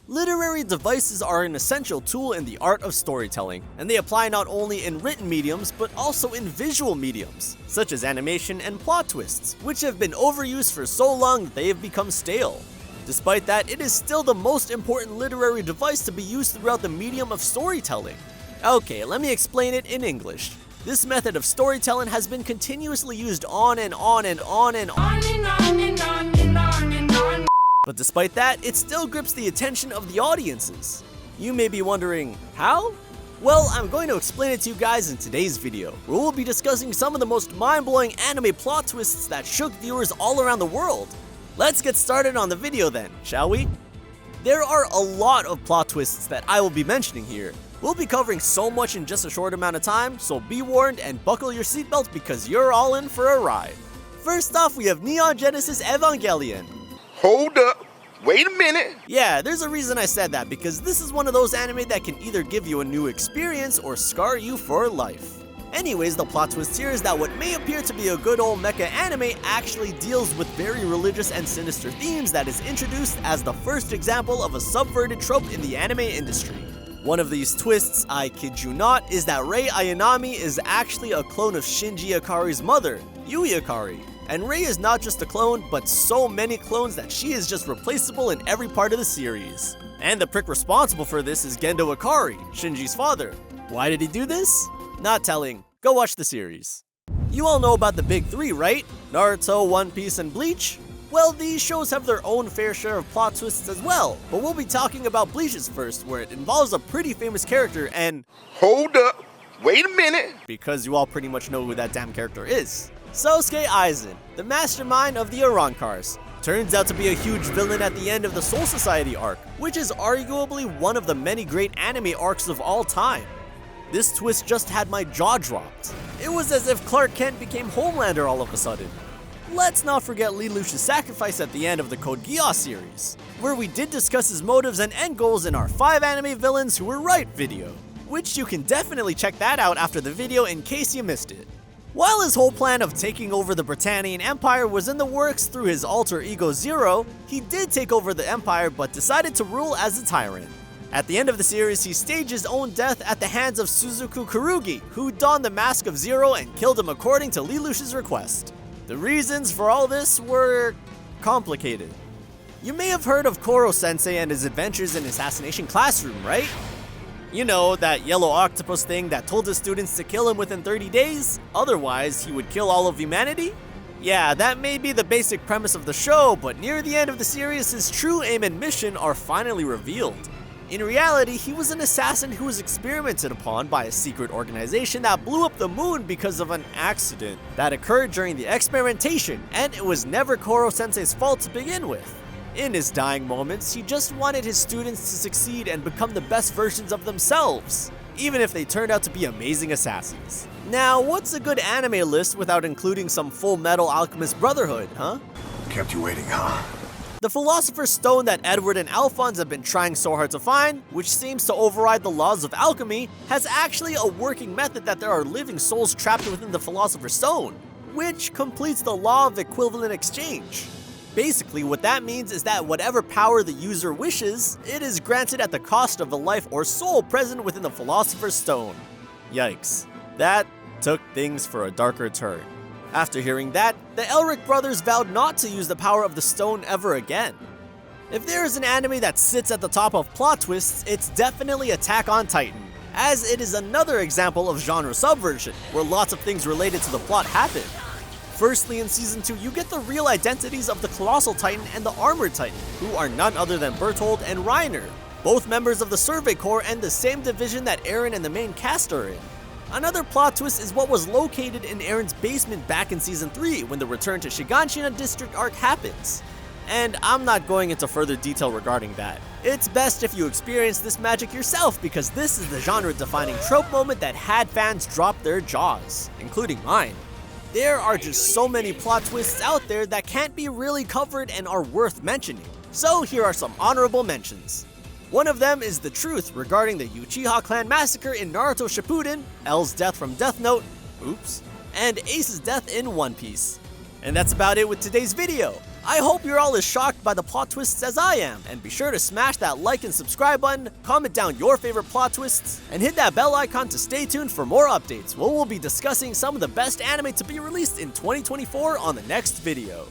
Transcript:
Literary devices are an essential tool in the art of storytelling, and they apply not only in written mediums, but also in visual mediums, such as animation and plot twists, which have been overused for so long that they have become stale. Despite that, it is still the most important literary device to be used throughout the medium of storytelling. Okay, let me explain it in English. This method of storytelling has been continuously used on and on and on and on. But despite that, it still grips the attention of the audiences. You may be wondering, how? Well, I'm going to explain it to you guys in today's video, where we'll be discussing some of the most mind-blowing anime plot twists that shook viewers all around the world. Let's get started on the video then, shall we? There are a lot of plot twists that I will be mentioning here. We'll be covering so much in just a short amount of time, so be warned and buckle your seatbelt because you're all in for a ride. First off, we have Neon Genesis Evangelion. Hold up, wait a minute. Yeah, there's a reason I said that, because this is one of those anime that can either give you a new experience or scar you for life. Anyways, the plot twist here is that what may appear to be a good old mecha anime actually deals with very religious and sinister themes that is introduced as the first example of a subverted trope in the anime industry. One of these twists, I kid you not, is that Rei Ayanami is actually a clone of Shinji Ikari's mother, Yui Ikari. And Rei is not just a clone, but so many clones that she is just replaceable in every part of the series. And the prick responsible for this is Gendo Ikari, Shinji's father. Why did he do this? Not telling. Go watch the series. You all know about the big three, right? Naruto, One Piece, and Bleach? Well, these shows have their own fair share of plot twists as well, but we'll be talking about Bleach's first, where it involves a pretty famous character and... Hold up, wait a minute. Because you all pretty much know who that damn character is. Sosuke Aizen, the mastermind of the Arankars, turns out to be a huge villain at the end of the Soul Society arc, which is arguably one of the many great anime arcs of all time. This twist just had my jaw dropped. It was as if Clark Kent became Homelander all of a sudden. Let's not forget Lelouch's sacrifice at the end of the Code Geass series, where we did discuss his motives and end goals in our 5 anime villains who were right video, which you can definitely check that out after the video in case you missed it. While his whole plan of taking over the Britannian Empire was in the works through his alter ego Zero, he did take over the Empire but decided to rule as a tyrant. At the end of the series, he staged his own death at the hands of Suzuku Kurugi, who donned the mask of Zero and killed him according to Lelouch's request. The reasons for all this were complicated. You may have heard of Koro-sensei and his adventures in Assassination Classroom, right? You know, that yellow octopus thing that told his students to kill him within 30 days, otherwise he would kill all of humanity? Yeah, that may be the basic premise of the show, but near the end of the series, his true aim and mission are finally revealed. In reality, he was an assassin who was experimented upon by a secret organization that blew up the moon because of an accident that occurred during the experimentation, and it was never Koro-sensei's fault to begin with. In his dying moments, he just wanted his students to succeed and become the best versions of themselves, even if they turned out to be amazing assassins. Now, what's a good anime list without including some Full Metal Alchemist Brotherhood, huh? Kept you waiting, huh? The Philosopher's Stone that Edward and Alphonse have been trying so hard to find, which seems to override the laws of alchemy, has actually a working method that there are living souls trapped within the Philosopher's Stone, which completes the law of equivalent exchange. Basically, what that means is that whatever power the user wishes, it is granted at the cost of the life or soul present within the Philosopher's Stone. Yikes. That took things for a darker turn. After hearing that, the Elric brothers vowed not to use the power of the stone ever again. If there is an anime that sits at the top of plot twists, it's definitely Attack on Titan, as it is another example of genre subversion, where lots of things related to the plot happen. Firstly, in Season 2, you get the real identities of the Colossal Titan and the Armored Titan, who are none other than Berthold and Reiner, both members of the Survey Corps and the same division that Eren and the main cast are in. Another plot twist is what was located in Eren's basement back in Season 3 when the return to Shiganshina District arc happens. And I'm not going into further detail regarding that. It's best if you experience this magic yourself, because this is the genre-defining trope moment that had fans drop their jaws, including mine. There are just so many plot twists out there that can't be really covered and are worth mentioning. So here are some honorable mentions. One of them is the truth regarding the Uchiha clan massacre in Naruto Shippuden, L's death from Death Note, oops, and Ace's death in One Piece. And that's about it with today's video. I hope you're all as shocked by the plot twists as I am, and be sure to smash that like and subscribe button, comment down your favorite plot twists, and hit that bell icon to stay tuned for more updates, where we'll be discussing some of the best anime to be released in 2024 on the next video.